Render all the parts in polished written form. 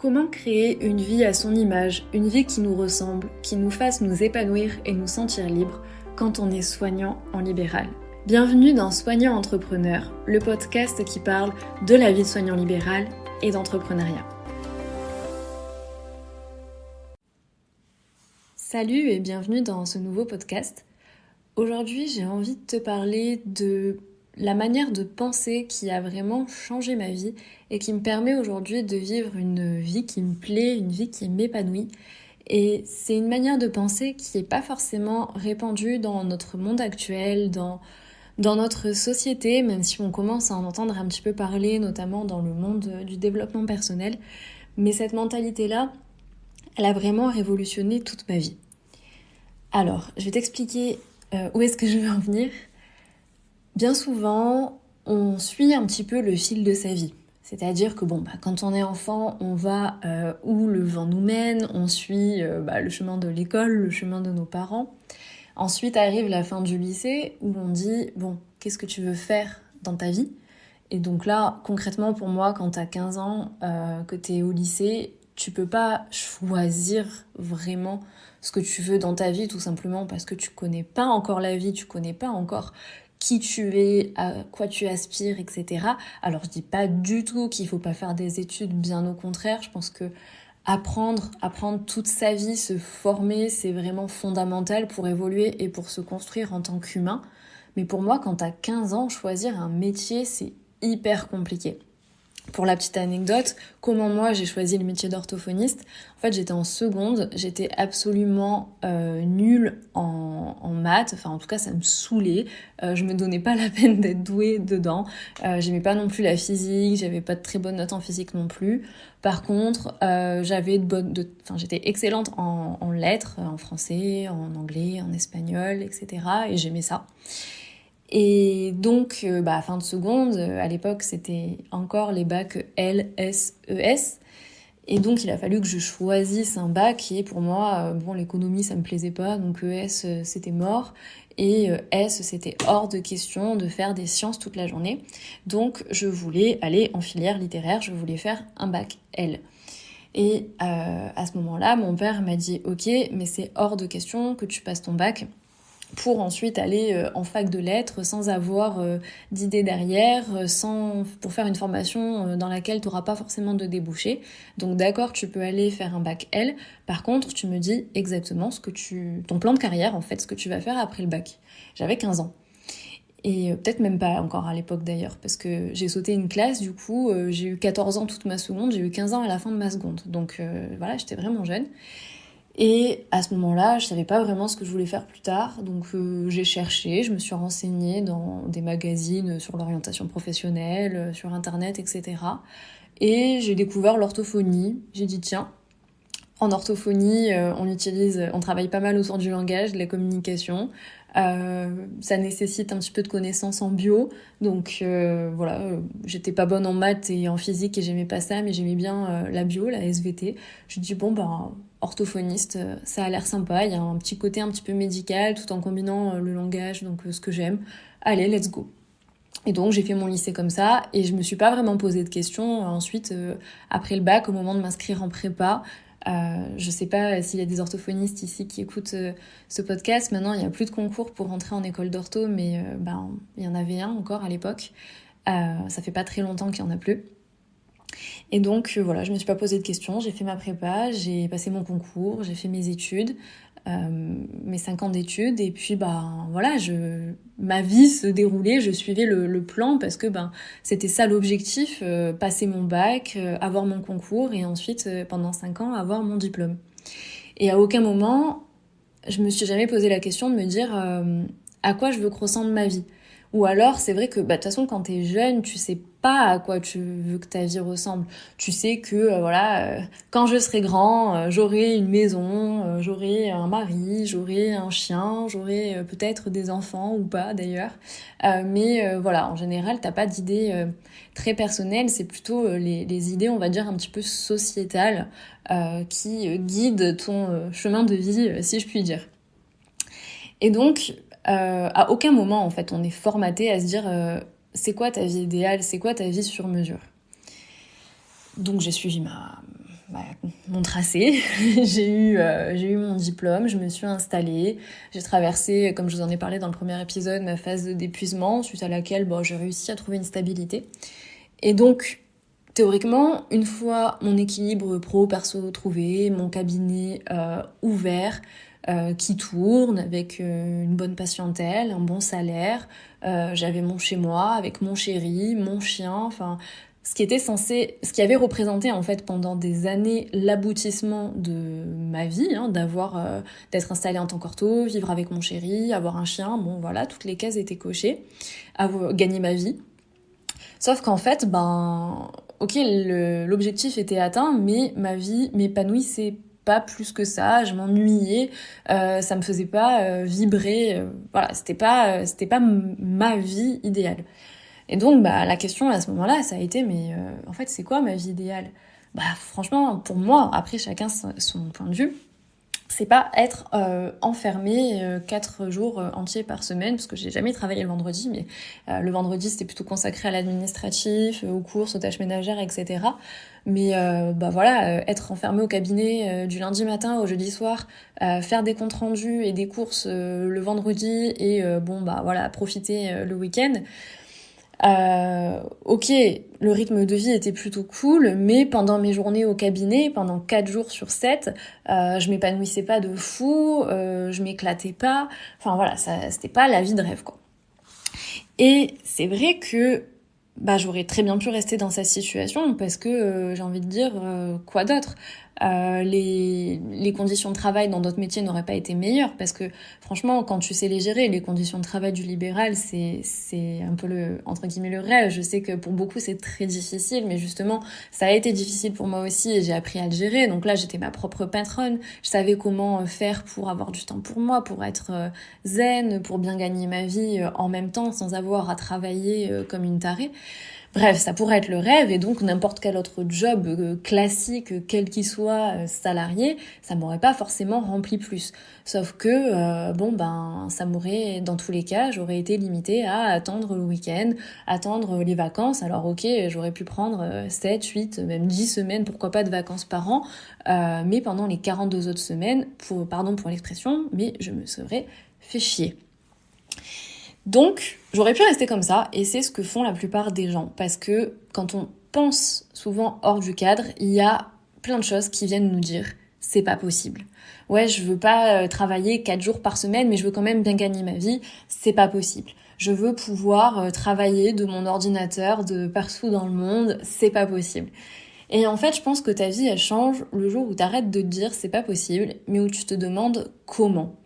Comment créer une vie à son image, une vie qui nous ressemble, qui nous fasse nous épanouir et nous sentir libres quand on est soignant en libéral? Bienvenue dans Soignant Entrepreneur, le podcast qui parle de la vie de soignant libéral et d'entrepreneuriat. Salut et bienvenue dans ce nouveau podcast. Aujourd'hui, j'ai envie de te parler de la manière de penser qui a vraiment changé ma vie et qui me permet aujourd'hui de vivre une vie qui me plaît, une vie qui m'épanouit. Et c'est une manière de penser qui n'est pas forcément répandue dans notre monde actuel, dans notre société, même si on commence à en entendre un petit peu parler, notamment dans le monde du développement personnel. Mais cette mentalité-là, elle a vraiment révolutionné toute ma vie. Alors, je vais t'expliquer où est-ce que je veux en venir. Bien souvent, on suit un petit peu le fil de sa vie. C'est-à-dire que quand on est enfant, on va où le vent nous mène, on suit le chemin de l'école, le chemin de nos parents. Ensuite arrive la fin du lycée où on dit « qu'est-ce que tu veux faire dans ta vie ?» Et donc là, concrètement pour moi, quand t'as 15 ans, que t'es au lycée, tu peux pas choisir vraiment ce que tu veux dans ta vie, tout simplement parce que tu connais pas encore la vie, tu connais pas encore qui tu es, à quoi tu aspires, etc. Alors je dis pas du tout qu'il faut pas faire des études, bien au contraire, je pense que apprendre toute sa vie, se former, c'est vraiment fondamental pour évoluer et pour se construire en tant qu'humain. Mais pour moi, quand t'as 15 ans, choisir un métier, c'est hyper compliqué. Pour la petite anecdote, comment moi j'ai choisi le métier d'orthophoniste? En fait, j'étais en seconde, j'étais absolument nulle en maths, enfin en tout cas ça me saoulait, je me donnais pas la peine d'être douée dedans, j'aimais pas non plus la physique, j'avais pas de très bonnes notes en physique non plus. Par contre, j'étais excellente en lettres, en français, en anglais, en espagnol, etc. Et j'aimais ça. Et donc, fin de seconde, à l'époque, c'était encore les bacs L, S, ES. Et donc, il a fallu que je choisisse un bac. Et pour moi, l'économie, ça me plaisait pas. Donc, ES, c'était mort. Et S, c'était hors de question de faire des sciences toute la journée. Donc, je voulais aller en filière littéraire. Je voulais faire un bac L. Et à ce moment-là, mon père m'a dit « Ok, mais c'est hors de question que tu passes ton bac » pour ensuite aller en fac de lettres sans avoir d'idée derrière, pour faire une formation dans laquelle tu n'auras pas forcément de débouchés. Donc d'accord, tu peux aller faire un bac L, par contre tu me dis exactement ton plan de carrière en fait, ce que tu vas faire après le bac. J'avais 15 ans. Et peut-être même pas encore à l'époque d'ailleurs, parce que j'ai sauté une classe, du coup j'ai eu 14 ans toute ma seconde, j'ai eu 15 ans à la fin de ma seconde. Donc j'étais vraiment jeune. Et à ce moment-là, je savais pas vraiment ce que je voulais faire plus tard, donc j'ai cherché, je me suis renseignée dans des magazines sur l'orientation professionnelle, sur internet, etc. Et j'ai découvert l'orthophonie. J'ai dit tiens, en orthophonie, on travaille pas mal autour du langage, de la communication. Ça nécessite un petit peu de connaissances en bio, donc j'étais pas bonne en maths et en physique et j'aimais pas ça, mais j'aimais bien la bio, la SVT. Je dis orthophoniste, ça a l'air sympa, il y a un petit côté un petit peu médical tout en combinant le langage, donc ce que j'aime. Allez, let's go. Et donc j'ai fait mon lycée comme ça et je me suis pas vraiment posé de questions ensuite après le bac, au moment de m'inscrire en prépa. Je sais pas s'il y a des orthophonistes ici qui écoutent ce podcast. Maintenant, il y a plus de concours pour rentrer en école d'ortho, mais il y en avait un encore à l'époque. Ça fait pas très longtemps qu'il y en a plus. Et donc je me suis pas posé de questions, j'ai fait ma prépa, j'ai passé mon concours, j'ai fait mes études, mes 5 ans d'études, et puis ma vie se déroulait, je suivais le plan parce que c'était ça l'objectif, passer mon bac, avoir mon concours et ensuite pendant 5 ans avoir mon diplôme. Et à aucun moment je me suis jamais posé la question de me dire à quoi je veux que ressemble ma vie. Ou alors, c'est vrai que, de toute façon, quand t'es jeune, tu sais pas à quoi tu veux que ta vie ressemble. Tu sais que, quand je serai grand, j'aurai une maison, j'aurai un mari, j'aurai un chien, j'aurai peut-être des enfants ou pas, d'ailleurs. En général, t'as pas d'idées très personnelles. C'est plutôt les idées, on va dire, un petit peu sociétales qui guident ton chemin de vie, si je puis dire. Et donc, à aucun moment, en fait, on est formaté à se dire c'est quoi ta vie idéale, c'est quoi ta vie sur mesure. Donc j'ai suivi mon tracé. J'ai eu mon diplôme, je me suis installée, j'ai traversé, comme je vous en ai parlé dans le premier épisode, ma phase d'épuisement, suite à laquelle j'ai réussi à trouver une stabilité. Et donc, théoriquement, une fois mon équilibre pro-perso trouvé, mon cabinet ouvert, qui tourne avec une bonne patientèle, un bon salaire, j'avais mon chez-moi avec mon chéri, mon chien, enfin ce qui avait représenté en fait pendant des années l'aboutissement de ma vie, d'être installée en tant qu'ortho, vivre avec mon chéri, avoir un chien, bon voilà, toutes les cases étaient cochées, gagner ma vie. Sauf qu'en fait, ok, l'objectif était atteint, mais ma vie m'épanouissait pas plus que ça, je m'ennuyais, ça me faisait pas vibrer, voilà, c'était pas ma vie idéale. Et donc, la question à ce moment-là, ça a été, mais en fait, c'est quoi ma vie idéale ? Franchement, pour moi, après chacun son point de vue, c'est pas être enfermé 4 jours entiers par semaine, parce que j'ai jamais travaillé le vendredi, mais le vendredi c'était plutôt consacré à l'administratif, aux courses, aux tâches ménagères, etc. Mais être enfermé au cabinet du lundi matin au jeudi soir, faire des comptes rendus et des courses le vendredi et profiter le week-end. Ok, le rythme de vie était plutôt cool, mais pendant mes journées au cabinet, pendant 4 jours sur 7, je m'épanouissais pas de fou, je m'éclatais pas, enfin voilà, c'était pas la vie de rêve, quoi. Et c'est vrai que j'aurais très bien pu rester dans cette situation parce que j'ai envie de dire quoi d'autre, les conditions de travail dans d'autres métiers n'auraient pas été meilleures parce que franchement quand tu sais les gérer, les conditions de travail du libéral c'est un peu le entre guillemets le rêve. Je sais que pour beaucoup c'est très difficile, mais justement ça a été difficile pour moi aussi et j'ai appris à le gérer. Donc là j'étais ma propre patronne, je savais comment faire pour avoir du temps pour moi, pour être zen, pour bien gagner ma vie en même temps sans avoir à travailler comme une tarée. Bref, ça pourrait être le rêve, et donc n'importe quel autre job classique, quel qu'il soit, salarié, ça m'aurait pas forcément rempli plus. Sauf que, ça m'aurait, dans tous les cas, j'aurais été limitée à attendre le week-end, attendre les vacances. Alors ok, j'aurais pu prendre 7, 8, même 10 semaines, pourquoi pas de vacances par an, mais pendant les 42 autres semaines, pardon pour l'expression, mais je me serais fait chier. Donc, j'aurais pu rester comme ça, et c'est ce que font la plupart des gens, parce que quand on pense souvent hors du cadre, il y a plein de choses qui viennent nous dire « c'est pas possible ». Ouais, je veux pas travailler 4 jours par semaine, mais je veux quand même bien gagner ma vie, c'est pas possible. Je veux pouvoir travailler de mon ordinateur de partout dans le monde, c'est pas possible. Et en fait, je pense que ta vie, elle change le jour où t'arrêtes de te dire « c'est pas possible », mais où tu te demandes comment.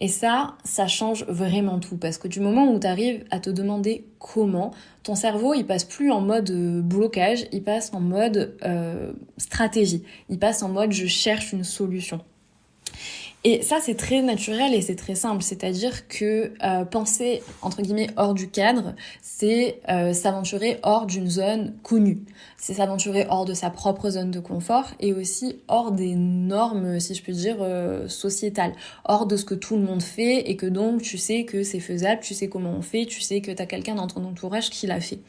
Et ça change vraiment tout, parce que du moment où tu arrives à te demander comment, ton cerveau, il passe plus en mode blocage, il passe en mode stratégie, il passe en mode je cherche une solution. Et ça, c'est très naturel et c'est très simple, c'est-à-dire que penser, entre guillemets, hors du cadre, c'est s'aventurer hors d'une zone connue. C'est s'aventurer hors de sa propre zone de confort et aussi hors des normes, si je puis dire, sociétales. Hors de ce que tout le monde fait et que donc tu sais que c'est faisable, tu sais comment on fait, tu sais que t'as quelqu'un dans ton entourage qui l'a fait.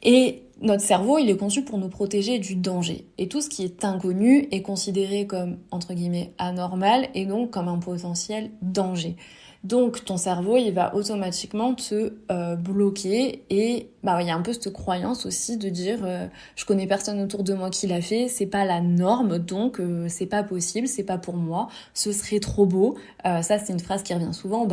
Et notre cerveau, il est conçu pour nous protéger du danger. Et tout ce qui est inconnu est considéré comme, entre guillemets, anormal et donc comme un potentiel danger. Donc ton cerveau, il va automatiquement te bloquer et il y a un peu cette croyance aussi de dire je connais personne autour de moi qui l'a fait, c'est pas la norme, donc c'est pas possible, c'est pas pour moi, ce serait trop beau. Ça, c'est une phrase qui revient souvent,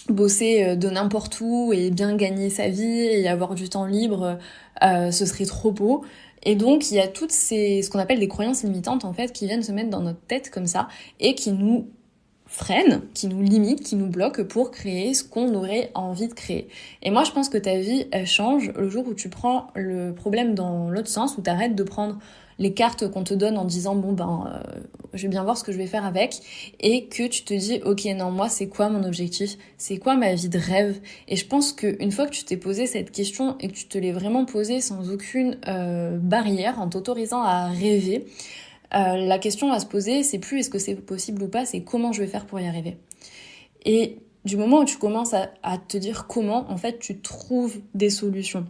bosser de n'importe où et bien gagner sa vie et avoir du temps libre, ce serait trop beau. Et donc il y a toutes ce qu'on appelle des croyances limitantes en fait qui viennent se mettre dans notre tête comme ça et qui nous freinent, qui nous limitent, qui nous bloquent pour créer ce qu'on aurait envie de créer. Et moi je pense que ta vie elle change le jour où tu prends le problème dans l'autre sens, où tu arrêtes de prendre les cartes qu'on te donne en disant je vais bien voir ce que je vais faire avec, et que tu te dis ok non, moi c'est quoi mon objectif, c'est quoi ma vie de rêve. Et je pense qu'une fois que tu t'es posé cette question et que tu te l'es vraiment posée sans aucune barrière, en t'autorisant à rêver, la question à se poser c'est plus est-ce que c'est possible ou pas, c'est comment je vais faire pour y arriver. Et du moment où tu commences à te dire comment, en fait tu trouves des solutions.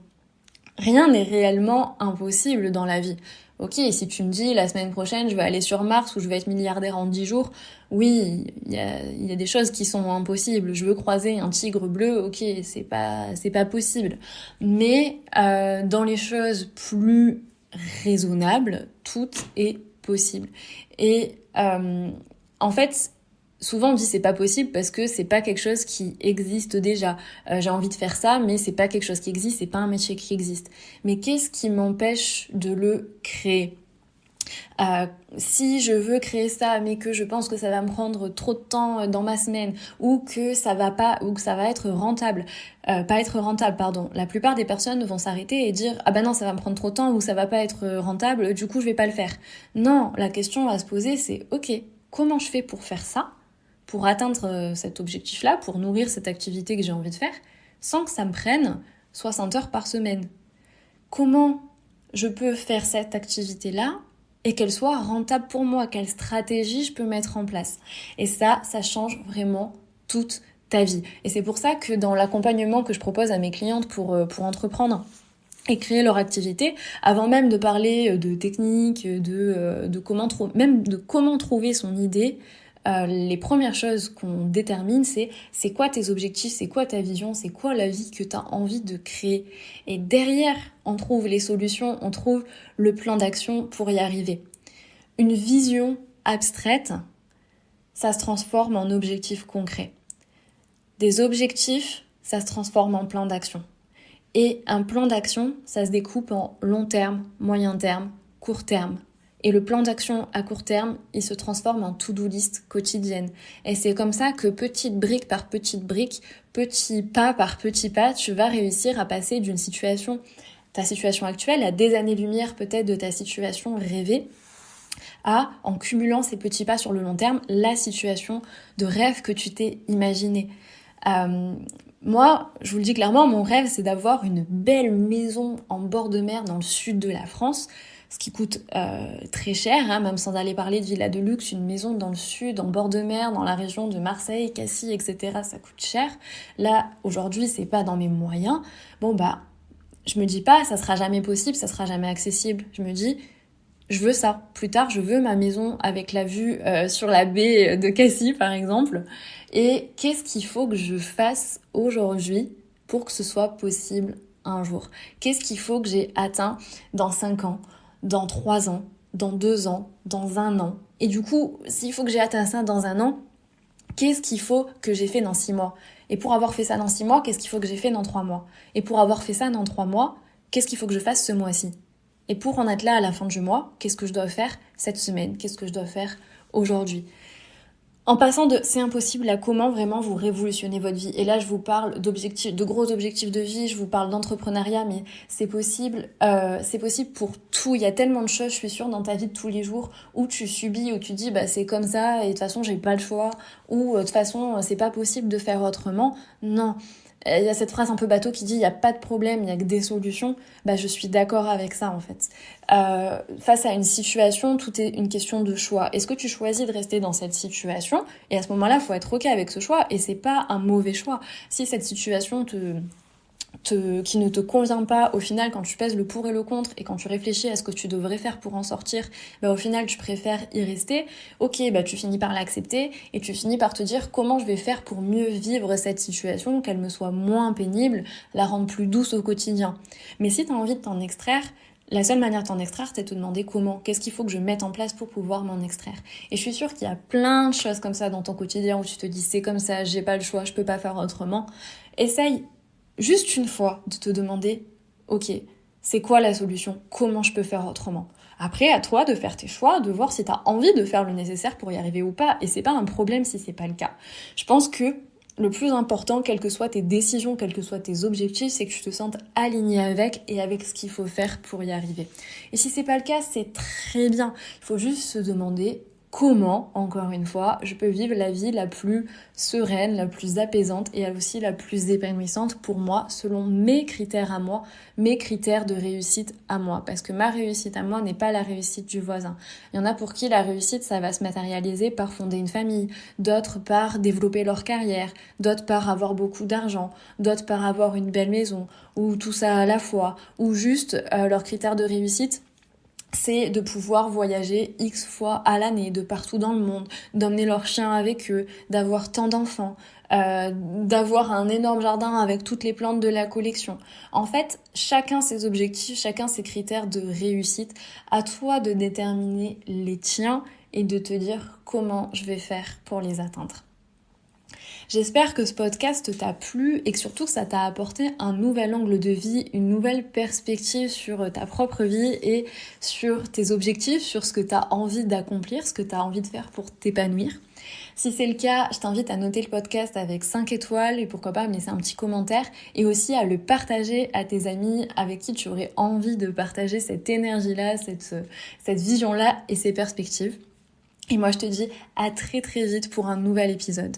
Rien n'est réellement impossible dans la vie. Ok, si tu me dis la semaine prochaine je vais aller sur Mars ou je vais être milliardaire en 10 jours, oui, il y a des choses qui sont impossibles. Je veux croiser un tigre bleu, ok, c'est pas possible. Mais dans les choses plus raisonnables, tout est possible. Et en fait, souvent on dit c'est pas possible parce que c'est pas quelque chose qui existe déjà. J'ai envie de faire ça, mais c'est pas quelque chose qui existe, c'est pas un métier qui existe. Mais qu'est-ce qui m'empêche de le créer ? Si je veux créer ça, mais que je pense que ça va me prendre trop de temps dans ma semaine, ou que ça va pas, ou que ça va être rentable, pas être rentable, pardon. La plupart des personnes vont s'arrêter et dire ah bah non ça va me prendre trop de temps ou ça va pas être rentable, du coup je vais pas le faire. Non, la question à se poser c'est ok, comment je fais pour faire ça, pour atteindre cet objectif-là, pour nourrir cette activité que j'ai envie de faire, sans que ça me prenne 60 heures par semaine. Comment je peux faire cette activité-là et qu'elle soit rentable pour moi, quelle stratégie je peux mettre en place. Et ça change vraiment toute ta vie. Et c'est pour ça que dans l'accompagnement que je propose à mes clientes pour entreprendre et créer leur activité, avant même de parler de techniques, de comment trouver son idée, les premières choses qu'on détermine, c'est quoi tes objectifs, c'est quoi ta vision, c'est quoi la vie que tu as envie de créer. Et derrière, on trouve les solutions, on trouve le plan d'action pour y arriver. Une vision abstraite, ça se transforme en objectifs concrets. Des objectifs, ça se transforme en plan d'action. Et un plan d'action, ça se découpe en long terme, moyen terme, court terme. Et le plan d'action à court terme, il se transforme en to-do list quotidienne. Et c'est comme ça que petite brique par petite brique, petit pas par petit pas, tu vas réussir à passer d'une situation, ta situation actuelle, à des années-lumière peut-être de ta situation rêvée, à, en cumulant ces petits pas sur le long terme, la situation de rêve que tu t'es imaginé. Moi, je vous le dis clairement, mon rêve, c'est d'avoir une belle maison en bord de mer dans le sud de la France, ce qui coûte très cher, hein, même sans aller parler de villa de luxe, une maison dans le sud, en bord de mer, dans la région de Marseille, Cassis, etc., ça coûte cher. Là, aujourd'hui, c'est pas dans mes moyens. Bon, bah, je me dis pas, ça sera jamais possible, ça sera jamais accessible. Je me dis, je veux ça. Plus tard, je veux ma maison avec la vue sur la baie de Cassis, par exemple. Et qu'est-ce qu'il faut que je fasse aujourd'hui pour que ce soit possible un jour ? Qu'est-ce qu'il faut que j'ai atteint dans 5 ans, dans 3 ans, dans 2 ans, dans 1 an ? Et du coup, s'il faut que j'ai atteint ça dans 1 an, qu'est-ce qu'il faut que j'ai fait dans 6 mois ? Et pour avoir fait ça dans 6 mois, qu'est-ce qu'il faut que j'ai fait dans 3 mois ? Et pour avoir fait ça dans 3 mois, qu'est-ce qu'il faut que je fasse ce mois-ci ? Et pour en être là à la fin du mois, qu'est-ce que je dois faire cette semaine ? Qu'est-ce que je dois faire aujourd'hui ? En passant de c'est impossible à comment vraiment vous révolutionnez votre vie. Et là, je vous parle d'objectifs, de gros objectifs de vie, je vous parle d'entrepreneuriat, mais c'est possible pour tout. Il y a tellement de choses, je suis sûre, dans ta vie de tous les jours où tu subis, où tu dis bah c'est comme ça et de toute façon j'ai pas le choix, ou de toute façon c'est pas possible de faire autrement. Non. Il y a cette phrase un peu bateau qui dit il n'y a pas de problème, il n'y a que des solutions. Bah, je suis d'accord avec ça en fait. Face à une situation, tout est une question de choix. Est-ce que tu choisis de rester dans cette situation ? Et à ce moment-là, il faut être ok avec ce choix et c'est pas un mauvais choix. Si cette situation qui ne te convient pas, au final, quand tu pèses le pour et le contre et quand tu réfléchis à ce que tu devrais faire pour en sortir, bah, au final, tu préfères y rester. Ok, bah, tu finis par l'accepter et tu finis par te dire comment je vais faire pour mieux vivre cette situation, qu'elle me soit moins pénible, la rendre plus douce au quotidien. Mais si tu as envie de t'en extraire, la seule manière de t'en extraire, c'est de te demander comment, qu'est-ce qu'il faut que je mette en place pour pouvoir m'en extraire. Et je suis sûre qu'il y a plein de choses comme ça dans ton quotidien où tu te dis c'est comme ça, j'ai pas le choix, je peux pas faire autrement. Essaye juste une fois de te demander, ok, c'est quoi la solution ? Comment je peux faire autrement ? Après, à toi de faire tes choix, de voir si tu as envie de faire le nécessaire pour y arriver ou pas. Et c'est pas un problème si c'est pas le cas. Je pense que le plus important, quelles que soient tes décisions, quels que soient tes objectifs, c'est que tu te sentes aligné avec et avec ce qu'il faut faire pour y arriver. Et si c'est pas le cas, c'est très bien. Il faut juste se demander comment, encore une fois, je peux vivre la vie la plus sereine, la plus apaisante et aussi la plus épanouissante pour moi, selon mes critères à moi, mes critères de réussite à moi. Parce que ma réussite à moi n'est pas la réussite du voisin. Il y en a pour qui la réussite, ça va se matérialiser par fonder une famille, d'autres par développer leur carrière, d'autres par avoir beaucoup d'argent, d'autres par avoir une belle maison, ou tout ça à la fois, ou juste leurs critères de réussite, c'est de pouvoir voyager X fois à l'année, de partout dans le monde, d'emmener leurs chiens avec eux, d'avoir tant d'enfants, d'avoir un énorme jardin avec toutes les plantes de la collection. En fait, chacun ses objectifs, chacun ses critères de réussite. À toi de déterminer les tiens et de te dire comment je vais faire pour les atteindre. J'espère que ce podcast t'a plu et que surtout ça t'a apporté un nouvel angle de vie, une nouvelle perspective sur ta propre vie et sur tes objectifs, sur ce que t'as envie d'accomplir, ce que t'as envie de faire pour t'épanouir. Si c'est le cas, je t'invite à noter le podcast avec 5 étoiles et pourquoi pas me laisser un petit commentaire et aussi à le partager à tes amis avec qui tu aurais envie de partager cette énergie-là, cette vision-là et ces perspectives. Et moi je te dis à très très vite pour un nouvel épisode.